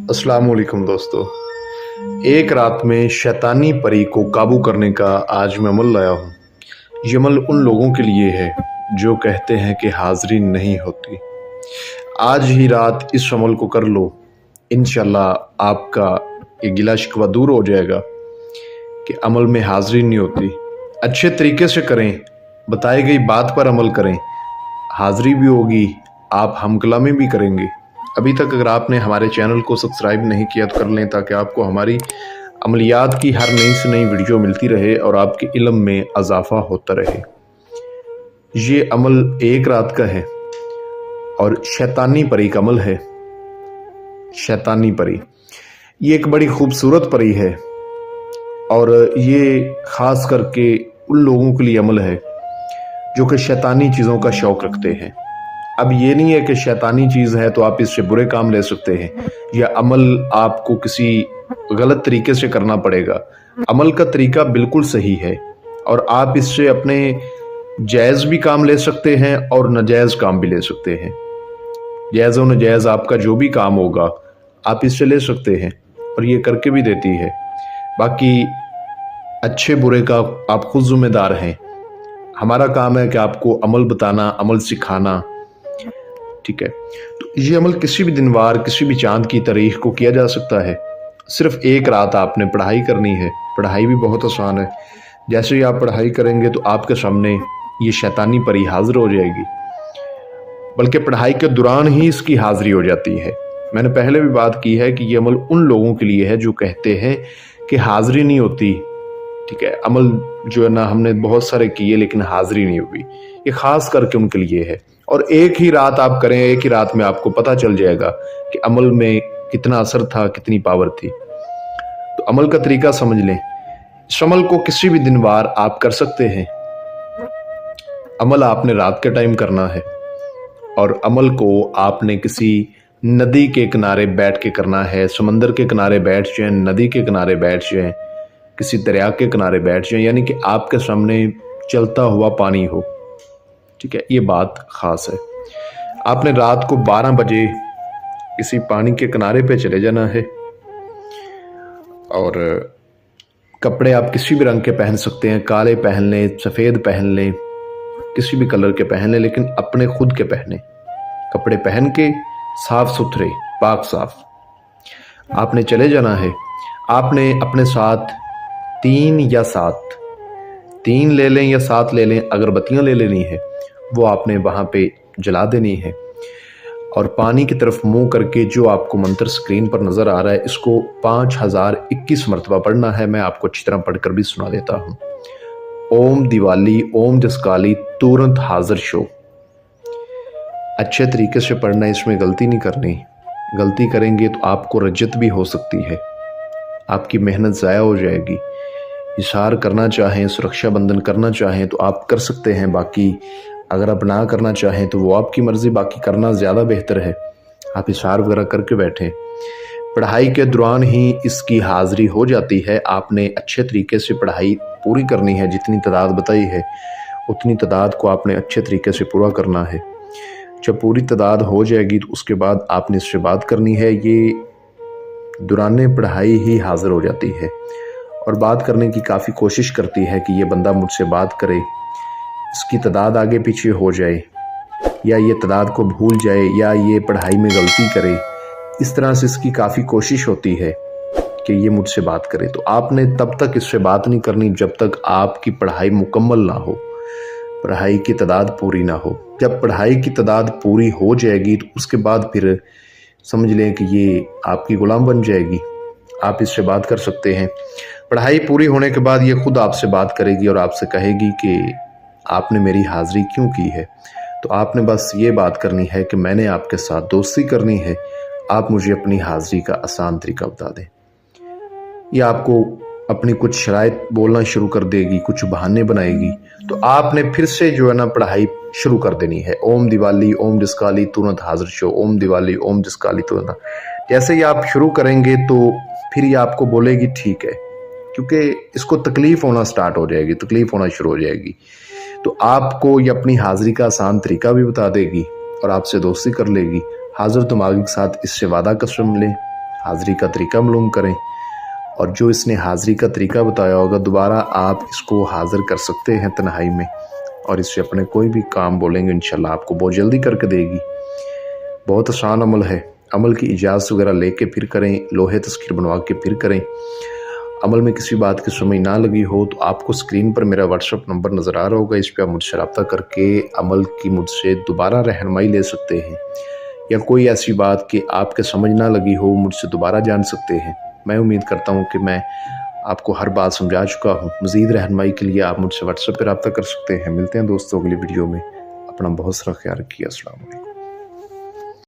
अस्सलाम वालेकुम दोस्तों। एक रात में शैतानी परी को काबू करने का आज मैं अमल लाया हूँ। ये अमल उन लोगों के लिए है जो कहते हैं कि हाज़िरी नहीं होती। आज ही रात इस अमल को कर लो, इंशाल्लाह आपका ये गिला शिकवा दूर हो जाएगा कि अमल में हाज़िरी नहीं होती। अच्छे तरीके से करें, बताई गई बात पर अमल करें, हाज़िरी भी होगी, आप हमकलामी भी करेंगे। अभी तक अगर आपने हमारे चैनल को सब्सक्राइब नहीं किया तो कर लें, ताकि आपको हमारी अमलियात की हर नई से नई वीडियो मिलती रहे और आपके इल्म में इजाफा होता रहे। ये अमल एक रात का है और शैतानी परी का अमल है। शैतानी परी ये एक बड़ी खूबसूरत परी है और ये ख़ास करके उन लोगों के लिए अमल है जो कि शैतानी चीज़ों का शौक़ रखते हैं। अब ये नहीं है कि शैतानी चीज़ है तो आप इससे बुरे काम ले सकते हैं, या अमल आपको किसी गलत तरीके से करना पड़ेगा। अमल का तरीका बिल्कुल सही है और आप इससे अपने जायज़ भी काम ले सकते हैं और नाजायज़ काम भी ले सकते हैं। जायज़ और नाजायज़ आपका जो भी काम होगा आप इससे ले सकते हैं और ये करके भी देती है। बाकी अच्छे बुरे का आप खुद ज़िम्मेदार हैं। हमारा काम है कि आपको अमल बताना, अमल सिखाना, ठीक है। तो ये अमल किसी भी दिन वार, किसी भी चांद की तारीख को किया जा सकता है। सिर्फ एक रात आपने पढ़ाई करनी है। पढ़ाई भी बहुत आसान है। जैसे ही आप पढ़ाई करेंगे तो आपके सामने ये शैतानी परी हाजिर हो जाएगी, बल्कि पढ़ाई के दौरान ही इसकी हाजिरी हो जाती है। मैंने पहले भी बात की है कि ये अमल उन लोगों के लिए है जो कहते हैं कि हाजिरी नहीं होती, ठीक है। अमल जो है ना, हमने बहुत सारे किए लेकिन हाजिरी नहीं हुई। ये ख़ास करके उनके लिए है और एक ही रात आप करें, एक ही रात में आपको पता चल जाएगा कि अमल में कितना असर था, कितनी पावर थी। तो अमल का तरीका समझ लें। इस अमल को किसी भी दिन वार आप कर सकते हैं। अमल आपने रात के टाइम करना है और अमल को आपने किसी नदी के किनारे बैठ के करना है। समंदर के किनारे बैठ जाएं, नदी के किनारे बैठ जाएं, किसी दरिया के किनारे बैठ जाएं, यानी कि आपके सामने चलता हुआ पानी हो, ठीक है। ये बात ख़ास है। आपने रात को 12 बजे किसी पानी के किनारे पे चले जाना है और कपड़े आप किसी भी रंग के पहन सकते हैं। काले पहन लें, सफ़ेद पहन लें, किसी भी कलर के पहन लें, लेकिन अपने खुद के पहने कपड़े पहन के, साफ़ सुथरे, पाक साफ आपने चले जाना है। आपने अपने साथ 3 या 7, 3 ले लें या 7 ले लें, अगरबत्तियाँ ले लेनी है, वो आपने वहाँ पे जला देनी है और पानी की तरफ मुंह करके जो आपको मंत्र स्क्रीन पर नज़र आ रहा है, इसको 5021 मरतबा पढ़ना है। मैं आपको अच्छी तरह पढ़कर भी सुना देता हूँ। ओम दिवाली, ओम जसकाली, तुरंत हाजिर शो। अच्छे तरीके से पढ़ना, इसमें गलती नहीं करनी। गलती करेंगे तो आपको रज्जत भी हो सकती है, आपकी मेहनत ज़ाया हो जाएगी। इशार करना चाहें, सुरक्षा बंधन करना चाहें तो आप कर सकते हैं। बाकी अगर आप ना करना चाहें तो वो आपकी मर्ज़ी, बाकी करना ज़्यादा बेहतर है। आप इशार वगैरह करके बैठें। पढ़ाई के दौरान ही इसकी हाज़िरी हो जाती है। आपने अच्छे तरीके से पढ़ाई पूरी करनी है। जितनी तादाद बताई है उतनी तादाद को आपने अच्छे तरीके से पूरा करना है। जब पूरी तादाद हो जाएगी तो उसके बाद आपने इससे बात करनी है। ये दौरान पढ़ाई ही हाज़िर हो जाती है और बात करने की काफ़ी कोशिश करती है कि ये बंदा मुझसे बात करे, इसकी तादाद आगे पीछे हो जाए या ये तादाद को भूल जाए या ये पढ़ाई में गलती करे। इस तरह से इसकी काफ़ी कोशिश होती है कि ये मुझसे बात करे। तो आपने तब तक इससे बात नहीं करनी जब तक आपकी पढ़ाई मुकम्मल ना हो, पढ़ाई की तादाद पूरी ना हो। जब पढ़ाई की तादाद पूरी हो जाएगी तो उसके बाद फिर समझ लें कि ये आपकी गुलाम बन जाएगी। आप इससे बात कर सकते हैं। पढ़ाई पूरी होने के बाद ये खुद आपसे बात करेगी और आपसे कहेगी कि आपने मेरी हाज़िरी क्यों की है। तो आपने बस ये बात करनी है कि मैंने आपके साथ दोस्ती करनी है, आप मुझे अपनी हाज़िरी का आसान तरीका बता दें। ये आपको अपनी कुछ शराइत बोलना शुरू कर देगी, कुछ बहाने बनाएगी। तो आपने फिर से जो है ना पढ़ाई शुरू कर देनी है। ओम दिवाली, ओम जसकाली, तुरंत हाजिर शो। ओम दिवाली, ओम जसकाली, तुरंत। जैसे ही आप शुरू करेंगे तो फिर ये आपको बोलेगी ठीक है, क्योंकि इसको तकलीफ़ होना स्टार्ट हो जाएगी, तकलीफ़ होना शुरू हो जाएगी। तो आपको ये अपनी हाज़िरी का आसान तरीका भी बता देगी और आपसे दोस्ती कर लेगी। हाज़िर दिमाग के साथ इससे वादा कसम लें, حاضری کا طریقہ معلوم کریں، اور جو اس نے حاضری کا طریقہ بتایا ہوگا دوبارہ آپ اس کو حاضر کر سکتے ہیں تنہائی میں، اور اس سے اپنے کوئی بھی کام بولیں گے انشاءاللہ آپ کو بہت جلدی کر کے دے گی۔ بہت آسان عمل ہے، عمل کی اجازت وغیرہ لے کے پھر کریں، لوہے تذکیر بنوا کے پھر کریں۔ عمل میں کسی بات کی سمجھ نہ لگی ہو تو آپ کو اسکرین پر میرا واٹس ایپ نمبر نظر آ رہا ہوگا، اس پہ آپ مجھ سے رابطہ کر کے عمل کی مجھ سے دوبارہ رہنمائی لے سکتے ہیں، یا کوئی ایسی بات کہ آپ کے سمجھ نہ لگی ہو مجھ سے دوبارہ جان سکتے ہیں۔ میں امید کرتا ہوں کہ میں آپ کو ہر بات سمجھا چکا ہوں۔ مزید رہنمائی کے لیے آپ مجھ سے واٹس ایپ پہ رابطہ کر سکتے ہیں۔ ملتے ہیں دوستوں اگلی ویڈیو میں، اپنا بہت سارا خیال رکھیے۔ السلام علیکم۔